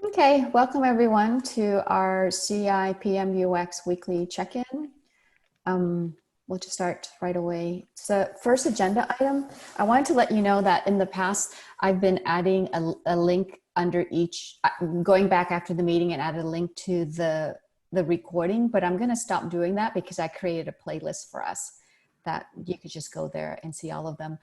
Okay, welcome everyone to our CI PM UX weekly check-in. We'll just start right away. So first agenda item, I wanted to let you know that in the past, I've been adding a link under each, going back after the meeting and added a link to the recording, but I'm gonna stop doing that because I created a playlist for us that you could just go there and see all of them.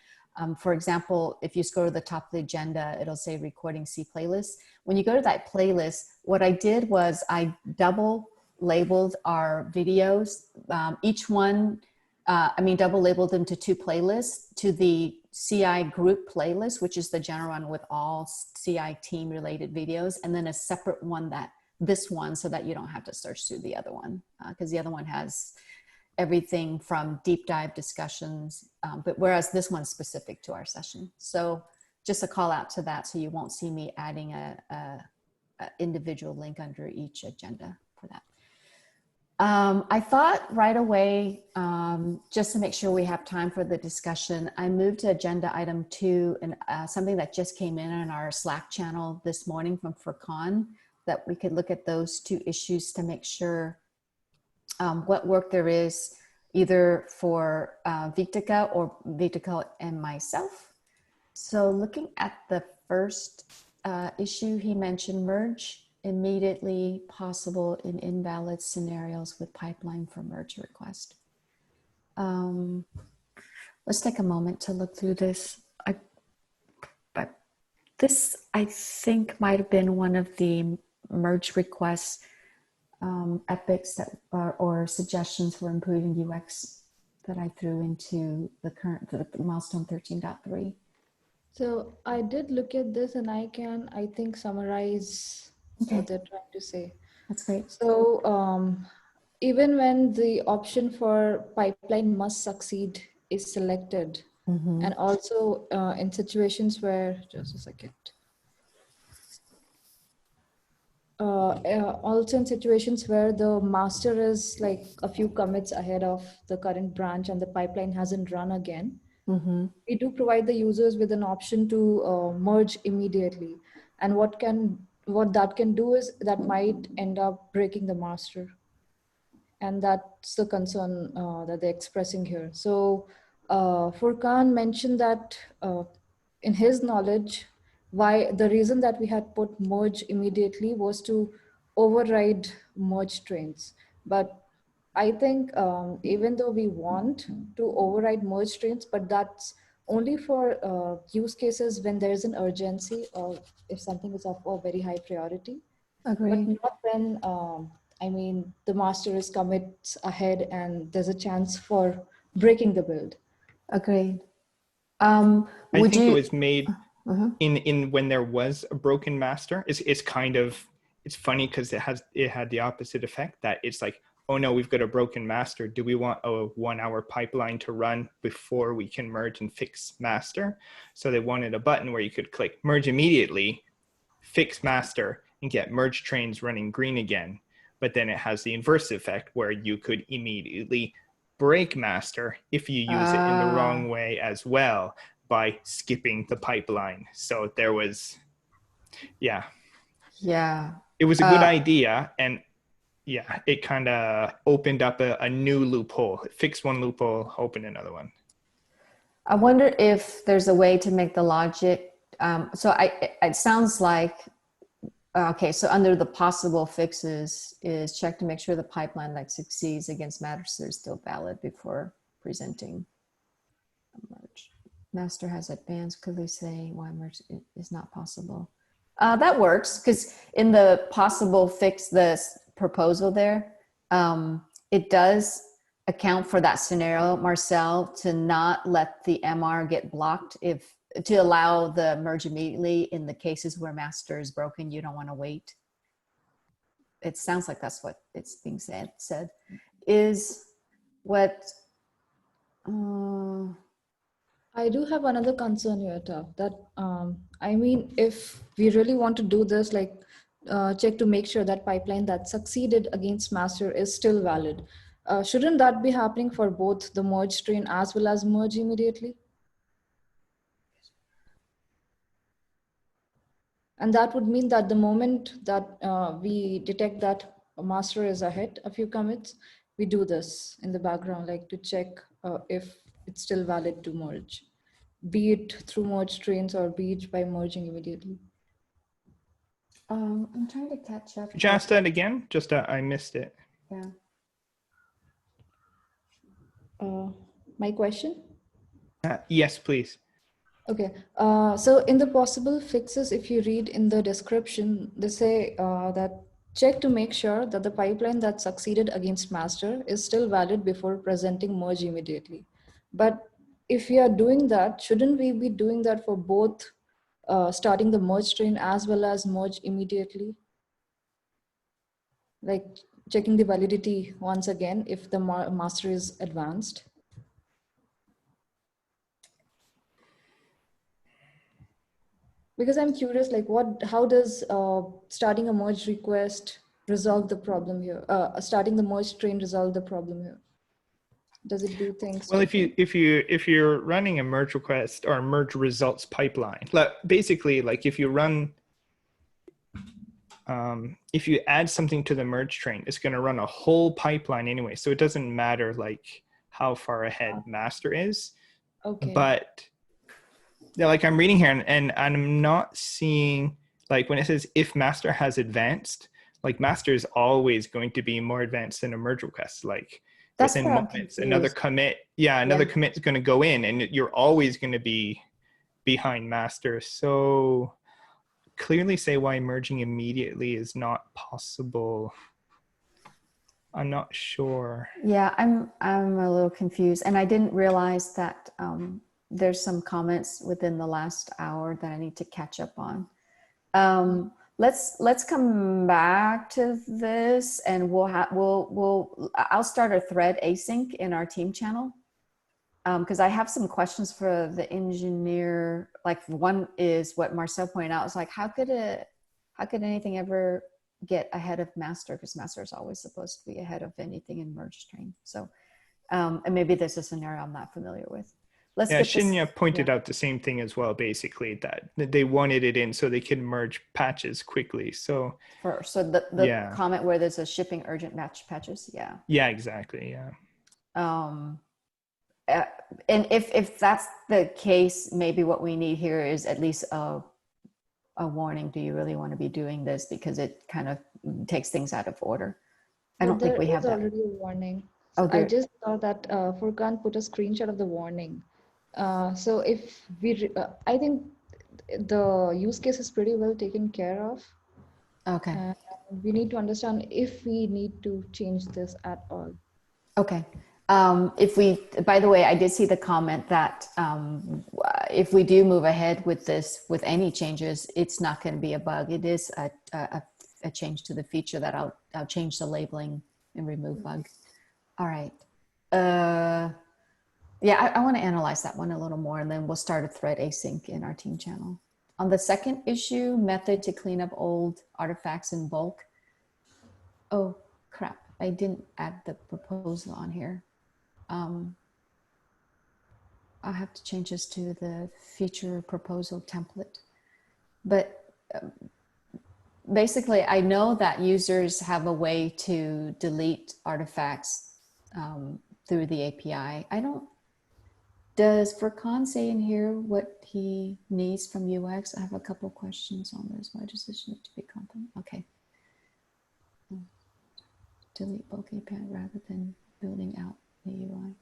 For example, if you scroll to the top of the agenda, it'll say recording C playlist. When you go to that playlist, what I did was I double labeled our videos. Each one, double labeled them to two playlists, to the CI group playlist, which is the general one with all CI team related videos, and then a separate one this one, so that you don't have to search through the other one, because the other one has everything from deep dive discussions, but whereas this one's specific to our session. So just a call out to that, so you won't see me adding a individual link under each agenda for that. I thought right away, just to make sure we have time for the discussion, I moved to agenda item 2 and something that just came in our Slack channel this morning from Furkan, that we could look at those two issues to make sure what work there is either for Vitika and myself. So looking at the first issue, he mentioned merge immediately possible in invalid scenarios with pipeline for merge request. Let's take a moment to look through this. This, I think, might have been one of the merge requests epics that or suggestions for improving UX that I threw into the milestone 13.3. So I did look at this and I think, summarize what they're trying to say. That's great. So even when the option for pipeline must succeed is selected, and also in situations where, just a second. Also in situations where the master is like a few commits ahead of the current branch and the pipeline hasn't run again, we do provide the users with an option to merge immediately. And what that can do is that might end up breaking the master. And that's the concern that they're expressing here. So Furkan mentioned that in his knowledge, why the reason that we had put merge immediately was to override merge trains. But I think even though we want to override merge trains, but that's only for use cases when there is an urgency or if something is of a very high priority. Agreed. But not when, the master is commits ahead and there's a chance for breaking the build. Agreed. I think it was made in when there was a broken master. It's funny because it had the opposite effect, that it's like, oh no, we've got a broken master. Do we want a 1 hour pipeline to run before we can merge and fix master? So they wanted a button where you could click merge immediately, fix master, and get merge trains running green again. But then it has the inverse effect where you could immediately break master if you use it in the wrong way as well, by skipping the pipeline. So there was, yeah. It was a good idea, and yeah, it kind of opened up a new loophole. It fixed one loophole, opened another one. I wonder if there's a way to make the logic. It sounds like, okay, so under the possible fixes is check to make sure the pipeline that succeeds against master is still valid before presenting a merge. Master has advanced, clearly saying why merge is not possible. That works, because in the possible fix, the proposal there, it does account for that scenario, Marcel, to not let the MR get blocked to allow the merge immediately in the cases where master is broken. You don't want to wait. It sounds like that's what it's being said. Is what I do have another concern here, Tav, that if we really want to do this, check to make sure that pipeline that succeeded against master is still valid. Shouldn't that be happening for both the merge train as well as merge immediately? And that would mean that the moment that we detect that a master is ahead a few commits, we do this in the background, like to check if it's still valid to merge, be it through merge trains or be it by merging immediately. I'm trying to catch up. Could you ask that again? Just I missed it. Yeah. My question? Yes, please. Okay, so in the possible fixes, if you read in the description, they say that check to make sure that the pipeline that succeeded against master is still valid before presenting merge immediately. But if we are doing that, shouldn't we be doing that for both starting the merge train as well as merge immediately? Like checking the validity once again if the master is advanced. Because I'm curious, like how does starting a merge request resolve the problem here? Starting the merge train resolve the problem here? Does it do things? Well, different? if you're running a merge request or a merge results pipeline, basically, like if you run, if you add something to the merge train, it's going to run a whole pipeline anyway. So it doesn't matter like how far ahead master is. Okay. But yeah, like I'm reading here and I'm not seeing, like when it says if master has advanced, like master is always going to be more advanced than a merge request. Like That's within where I'm moments, confused. another commit commit is going to go in and you're always going to be behind master. So clearly say why merging immediately is not possible. I'm not sure. Yeah, I'm a little confused, and I didn't realize that there's some comments within the last hour that I need to catch up on. Let's come back to this, and I'll start a thread async in our team channel because I have some questions for the engineer. Like one is what Marcel pointed out. It's like how could anything ever get ahead of master, because master is always supposed to be ahead of anything in merge train. So and maybe there's a scenario I'm not familiar with. Shinya pointed out the same thing as well, basically that they wanted it in so they could merge patches quickly. So the comment where there's a shipping urgent match patches. Yeah, exactly. And if that's the case, maybe what we need here is at least a warning. Do you really want to be doing this? Because it kind of takes things out of order. I don't think we have that. There is already a warning. So I just saw that Furkan put a screenshot of the warning. So if we, I think the use case is pretty well taken care of. Okay. We need to understand if we need to change this at all. Okay. By the way, I did see the comment that if we do move ahead with this, with any changes, it's not going to be a bug. It is a change to the feature that I'll change the labeling and remove bug. All right. Yeah, I want to analyze that one a little more, and then we'll start a thread async in our team channel. On the second issue, method to clean up old artifacts in bulk. Oh, crap. I didn't add the proposal on here. I'll have to change this to the feature proposal template. But basically, I know that users have a way to delete artifacts through the API. Does Furkan say in here what he needs from UX? I have a couple questions on this. Why does this need to be content? Okay. Delete bulk API rather than building out the UI.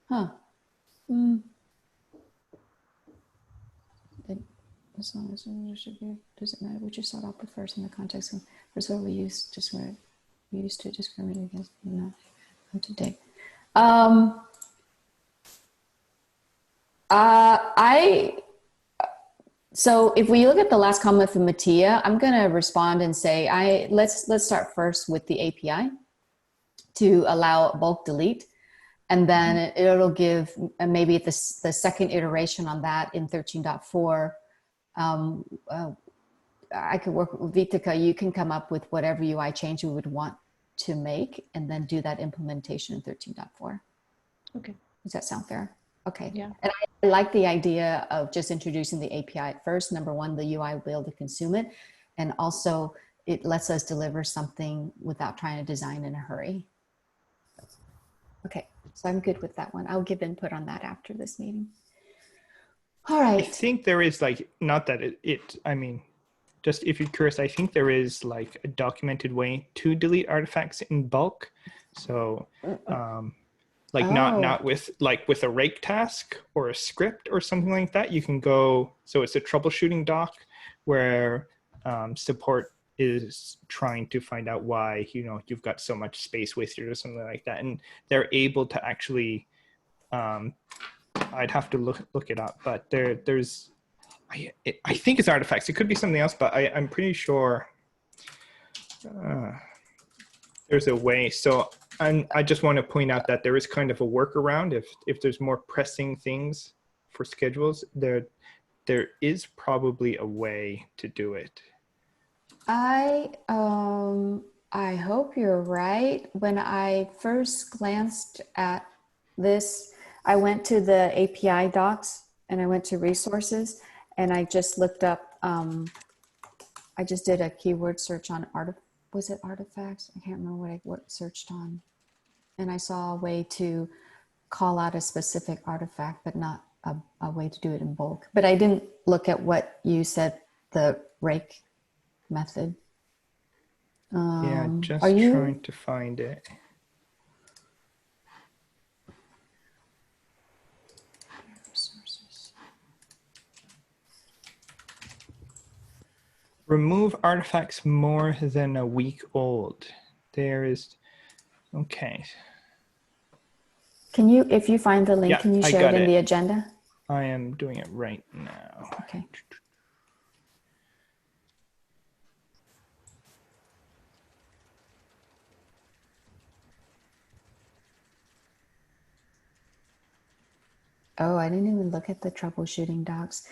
Huh. As long as does it matter which you sought out prefers in the context of first of all we used to discriminate against not up to date. So if we look at the last comment from Mattia, I'm going to respond and say let's start first with the API to allow bulk delete, and then it'll give maybe the second iteration on that in 13.4. I could work with Vitika. You can come up with whatever UI change you would want to make, and then do that implementation in 13.4. Okay. Does that sound fair? Okay. Yeah. And I like the idea of just introducing the API at first. Number one, the UI will be able to consume it. And also it lets us deliver something without trying to design in a hurry. Okay, so I'm good with that one. I'll give input on that after this meeting. All right. I think there is like, not that I mean, just if you're curious, I think there is like a documented way to delete artifacts in bulk. So like not with a rake task or a script or something like that. You can go, so it's a troubleshooting doc where support is trying to find out why, you know, you've got so much space wasted or something like that. And they're able to actually, I'd have to look it up, but there's, I think it's artifacts. It could be something else, but I'm pretty sure there's a way. So I just want to point out that there is kind of a workaround if there's more pressing things for schedules. There is probably a way to do it. I hope you're right. When I first glanced at this, I went to the API docs and I went to resources and I just looked up, I just did a keyword search on was it artifacts? I can't remember what I searched on. And I saw a way to call out a specific artifact, but not a way to do it in bulk. But I didn't look at what you said, the rake method. Yeah, just trying to find it. Resources. Remove artifacts more than a week old. There is, okay. Can you, if you find the link, can you share it in the agenda? I am doing it right now. Okay. Oh, I didn't even look at the troubleshooting docs.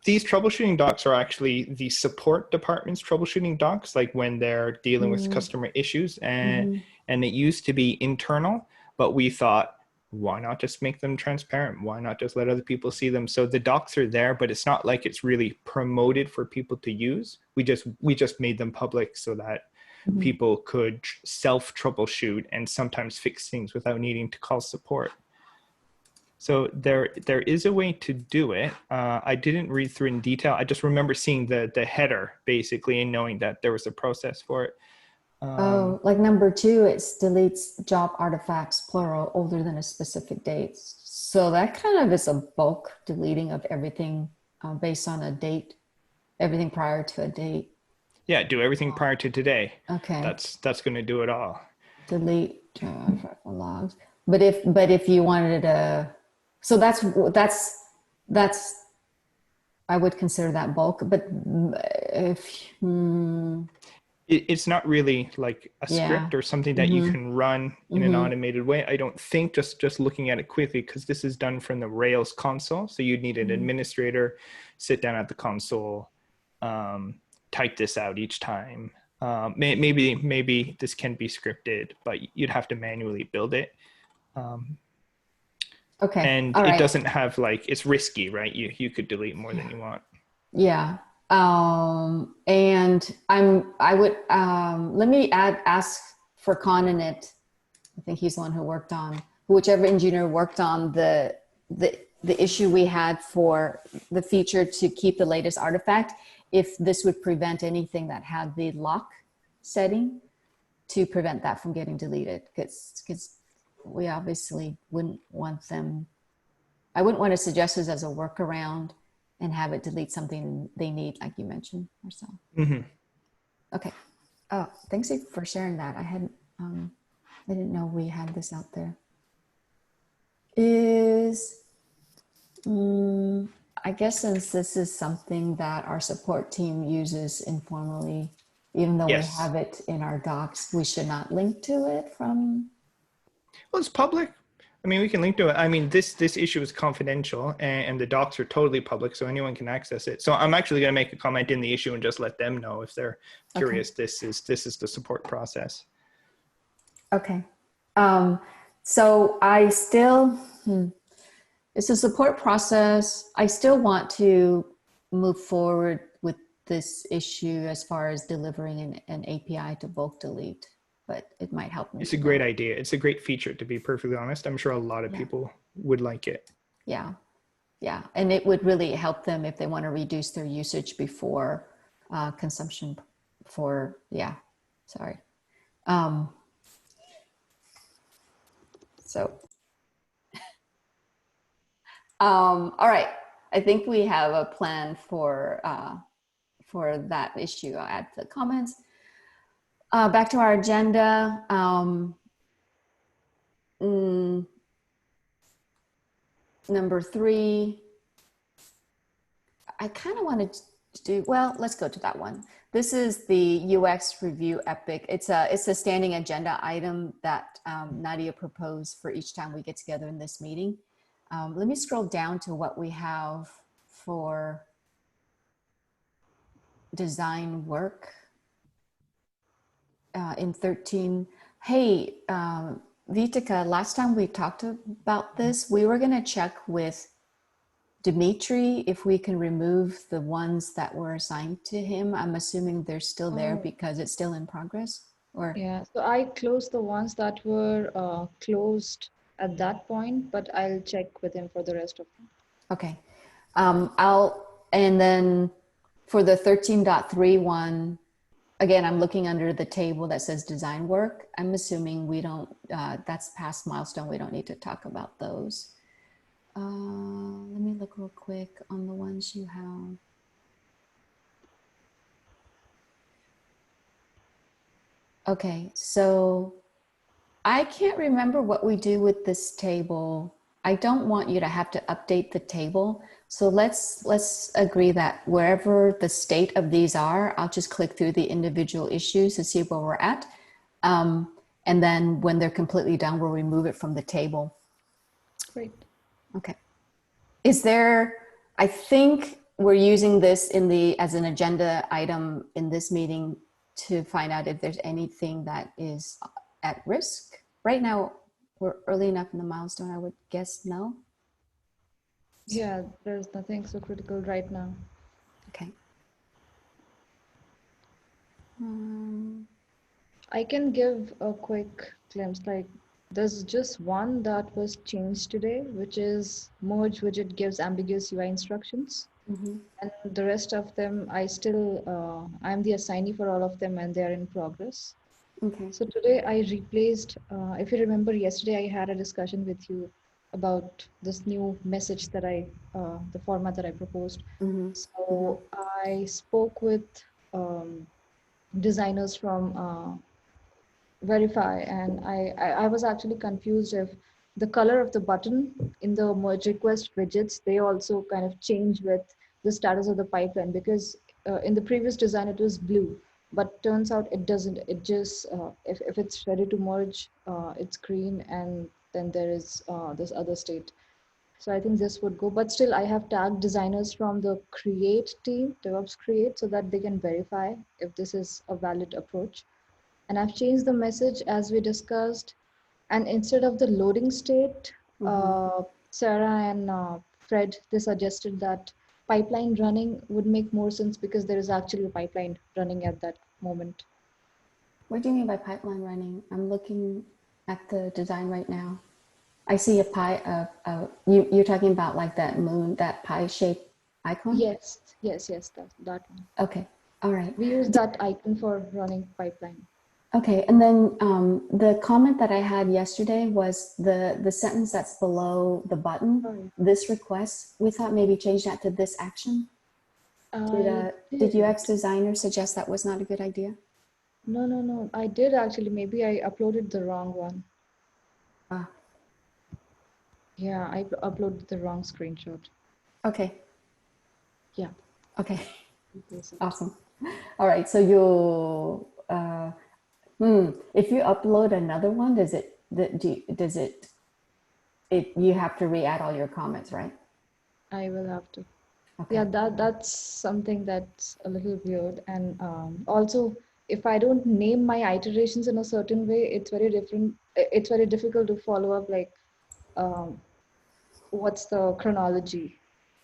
These troubleshooting docs are actually the support department's troubleshooting docs, like when they're dealing with customer issues. And it used to be internal, but we thought, why not just make them transparent? Why not just let other people see them? So the docs are there, but it's not like it's really promoted for people to use. We just made them public so that people could self troubleshoot and sometimes fix things without needing to call support. So there is a way to do it. I didn't read through in detail. I just remember seeing the header basically and knowing that there was a process for it. Like number 2, it deletes job artifacts, plural, older than a specific date. So that kind of is a bulk deleting of everything based on a date, everything prior to a date. Yeah, do everything prior to today. Okay. That's going to do it all. Delete logs. But if you wanted to, so that's I would consider that bulk. But if it's not really like a script or something that you can run in an automated way. I don't think, just looking at it quickly, because this is done from the Rails console. So you'd need an administrator, sit down at the console, type this out each time. Maybe this can be scripted, but you'd have to manually build it. Okay. And it doesn't have it's risky, right? You could delete more than you want. Yeah. And I would, let me ask for Con in it. I think he's the one who worked on, whichever engineer worked on the issue we had for the feature to keep the latest artifact, if this would prevent anything that had the lock setting to prevent that from getting deleted. Because we obviously wouldn't want them, I wouldn't want to suggest this as a workaround and have it delete something they need, like you mentioned, Marcel. Okay. Oh, thanks for sharing that. I didn't know we had this out there. I guess since this is something that our support team uses informally, even though we have it in our docs, we should not link to it from. Well, it's public. I mean, we can link to it. I mean, this issue is confidential and the docs are totally public, so anyone can access it. So I'm actually going to make a comment in the issue and just let them know if they're curious. Okay. This is the support process. Okay. So I still, It's a support process. I still want to move forward with this issue as far as delivering an API to bulk delete, but it might help me. It's a great idea. It's a great feature, to be perfectly honest. I'm sure a lot of people would like it. Yeah. Yeah. And it would really help them if they want to reduce their usage before consumption for, sorry. All right. I think we have a plan for that issue. I'll add the comments. Back to our agenda. Number 3, I kind of wanted to do, well, let's go to that one. This is the UX review epic. It's a standing agenda item that Nadia proposed for each time we get together in this meeting. Let me scroll down to what we have for design work in 13. Hey, Vitika, last time we talked about this, we were going to check with Dimitri if we can remove the ones that were assigned to him. I'm assuming they're still there because it's still in progress. Or yeah, so I closed the ones that were closed at that point, but I'll check with him for the rest of them. Okay. And then for the 13.3 one, again, I'm looking under the table that says design work. I'm assuming we don't, that's past milestone. We don't need to talk about those. Let me look real quick on the ones you have. Okay, so I can't remember what we do with this table. I don't want you to have to update the table. So let's agree that wherever the state of these are, I'll just click through the individual issues to see where we're at. And then when they're completely done, we'll remove it from the table. Great. Okay. Is there, I think we're using this as an agenda item in this meeting to find out if there's anything that is at risk. Right now, we're early enough in the milestone, I would guess no. Yeah, there's nothing so critical right now. Okay. I can give a quick glimpse. Like, there's just one that was changed today, which is merge widget gives ambiguous UI instructions. And the rest of them, I'm the assignee for all of them and they're in progress. Okay. So today I replaced, if you remember yesterday, I had a discussion with you about this new message that the format that I proposed. So I spoke with designers from Verify, and I was actually confused if the color of the button in the merge request widgets, they also kind of change with the status of the pipeline, because in the previous design it was blue, but turns out it doesn't. It just, if it's ready to merge, it's green, and then there is this other state. So I think this would go, but still I have tagged designers from the create team, DevOps create, so that they can verify if this is a valid approach. And I've changed the message as we discussed. And instead of the loading state, Sarah and Fred, they suggested that pipeline running would make more sense because there is actually a pipeline running at that moment. What do you mean by pipeline running? I'm looking at the design right now. I see a pie, you're talking about like that moon, that pie shaped icon? Yes, that one. Okay, all right. We use that icon for running pipeline. Okay, and then the comment that I had yesterday was the sentence that's below the button, this request, we thought maybe change that to this action. Did UX designer suggest that was not a good idea? No, I did actually. Maybe I uploaded the wrong one. Yeah, I uploaded the wrong screenshot. Okay. Yeah. Okay. Awesome. All right, so you'll, if you upload another one, you have to re-add all your comments, right? I will have to. Okay. Yeah, that's something that's a little weird. And also, if I don't name my iterations in a certain way, it's very difficult to follow up. Like, what's the chronology?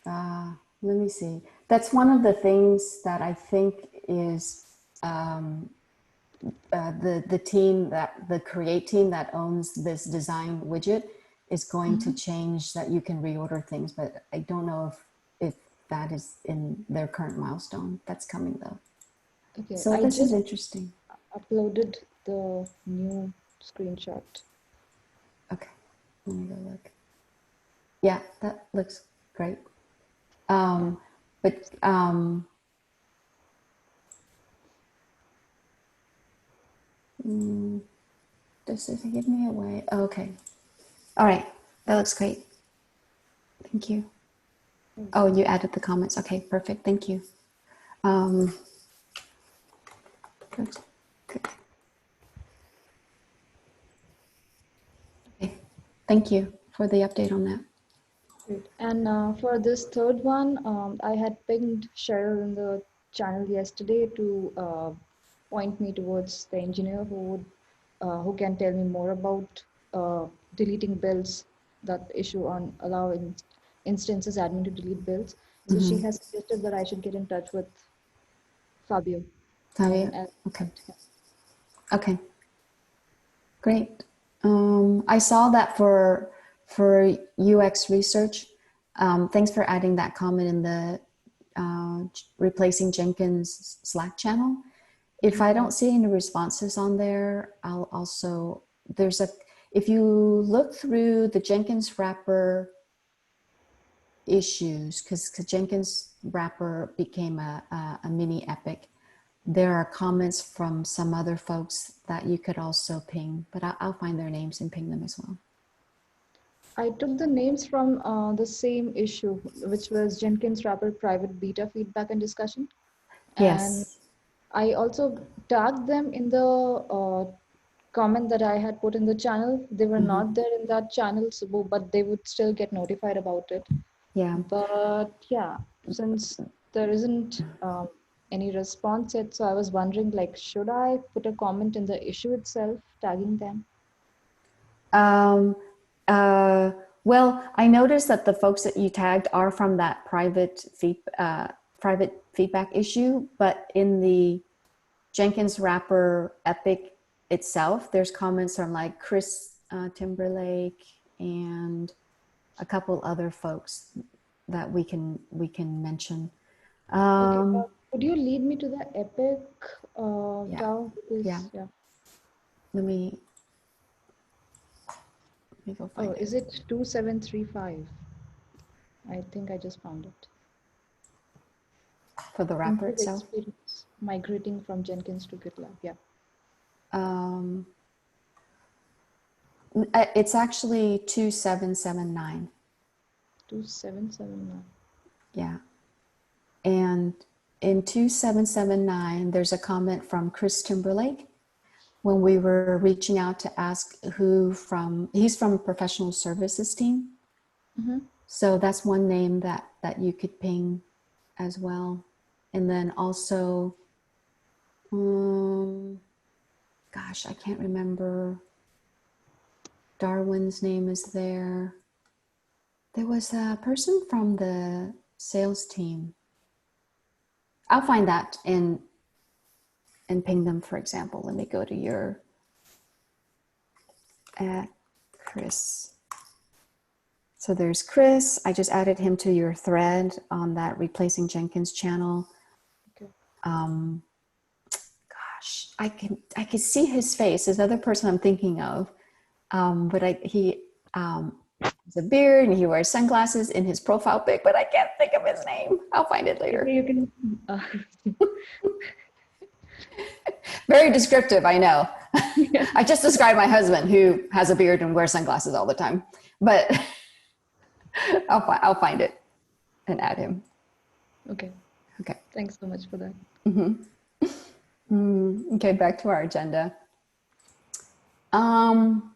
Let me see. That's one of the things that I think is the team the create team that owns this design widget is going to change that you can reorder things, but I don't know if that is in their current milestone. That's coming though. Okay, So I this is just interesting. uploaded the new screenshot. Okay, let me go look. Yeah, that looks great. But does it give me away? Oh, okay. All right, that looks great. Thank you. Oh, you added the comments. Okay, perfect. Thank you. Good. Okay, thank you for the update on that. Great. And for this third one, I had pinged Cheryl in the channel yesterday to point me towards the engineer who can tell me more about deleting builds, that issue on allowing instances admin to delete builds. So she has suggested that I should get in touch with Fabio. Fabio, okay. Okay, great. I saw that for UX research. Thanks for adding that comment in the replacing Jenkins Slack channel. If I don't see any responses on there, I'll also, if you look through the Jenkins wrapper issues, because Jenkins wrapper became a mini epic, there are comments from some other folks that you could also ping, but I'll find their names and ping them as well. I took the names from the same issue, which was Jenkins wrapper private beta feedback and discussion. Yes. And I also tagged them in the comment that I had put in the channel. They were not there in that channel, so, but they would still get notified about it. Yeah. But yeah, since there isn't any response yet, so I was wondering, like, should I put a comment in the issue itself, tagging them? Well, I noticed that the folks that you tagged are from that private feedback issue, but in the Jenkins wrapper epic itself, there's comments from like Chris Timberlake and a couple other folks that we can mention. Okay, could you lead me to the epic DAO? Yeah. Let me go find it. Is it 2735? I think I just found it. For the wrapper Improve itself? experience migrating from Jenkins to GitLab, yeah. It's actually 2779. 2779. Yeah. And in 2779, there's a comment from Chris Timberlake when we were reaching out to ask he's from professional services team. So that's one name that you could ping as well. And then also, gosh, I can't remember. Darwin's name is there. There was a person from the sales team. I'll find that and ping them, for example. Let me go to your Chris. So there's Chris. I just added him to your thread on that Replacing Jenkins channel. Okay. Gosh, I can see his face. There's another person I'm thinking of, but he has a beard and he wears sunglasses in his profile pic, but I can't think of his name. I'll find it later. You can. Very descriptive, I know. Yeah. I just described my husband who has a beard and wears sunglasses all the time, but I'll find it and add him. Okay. Okay. Thanks so much for that. Okay, back to our agenda.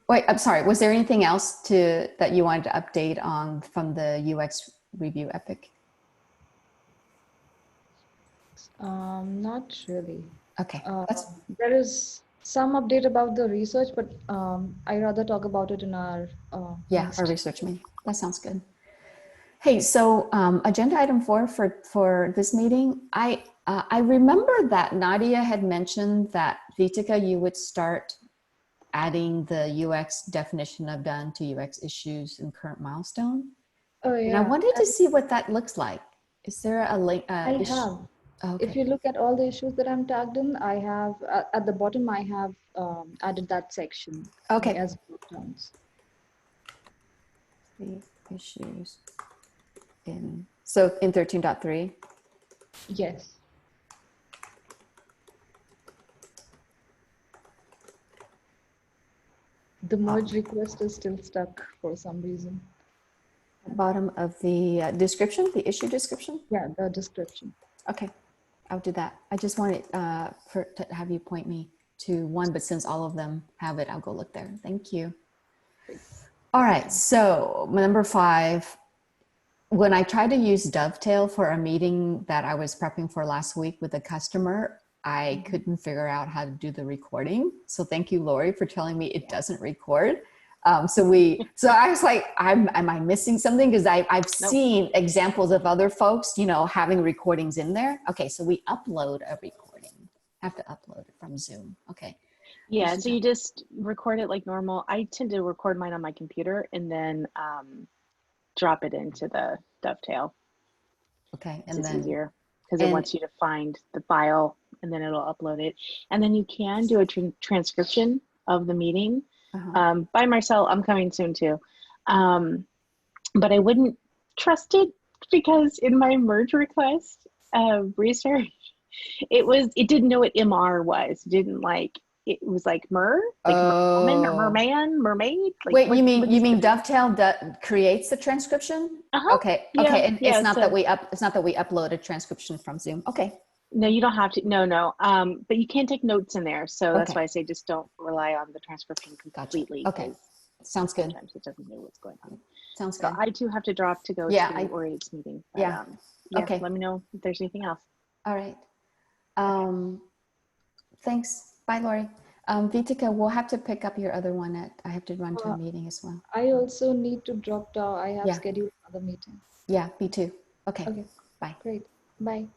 Wait, I'm sorry. Was there anything else that you wanted to update on from the UX review epic? Not really. Okay. There is some update about the research, but I rather talk about it in our our research meeting. That sounds good. Hey, so agenda item 4 for this meeting, I remember that Nadia had mentioned that Vitika, you would start adding the UX definition of done to UX issues and current milestone. Oh And I yeah, wanted to see what that looks like. Is there a link? I have. Okay. If you look at all the issues that I'm tagged in, I have at the bottom I have added that section. Okay. As breakdowns. The issues in 13.3. Yes. The merge request is still stuck for some reason. Bottom of the description, the issue description? Yeah, the description. Okay, I'll do that. I just wanted to have you point me to one, but since all of them have it, I'll go look there. Thank you. All right, so number 5, when I tried to use Dovetail for a meeting that I was prepping for last week with a customer, I couldn't figure out how to do the recording. So thank you, Lori, for telling me it doesn't record. So I was like, am I missing something? Because I've seen examples of other folks, having recordings in there. Okay, so we upload a recording. Have to upload it from Zoom. Okay. Yeah, so you just record it like normal. I tend to record mine on my computer and then drop it into the Dovetail. Okay, and it's easier because it wants you to find the file and then it'll upload it. And then you can do a transcription of the meeting. By Marcel, I'm coming soon too. But I wouldn't trust it because in my merge request research, it didn't know what MR was. It didn't it was like merwoman or merman, mermaid. Like, wait, you mean Dovetail creates the transcription? Okay, okay, and it's not that we upload a transcription from Zoom. Okay. No, you don't have to. No. But you can take notes in there. So that's why I say just don't rely on the transcription completely. Gotcha. Okay, sounds good. Sometimes it doesn't know what's going on. Sounds good. So I too have to drop to go to Ori's meeting. But, okay. Let me know if there's anything else. All right. Thanks. Bye, Lori. Vitika, we'll have to pick up your other one I have to run to a meeting as well. I also need to drop down. I have scheduled another meeting. Yeah, me too. Okay. Okay. Bye. Great. Bye.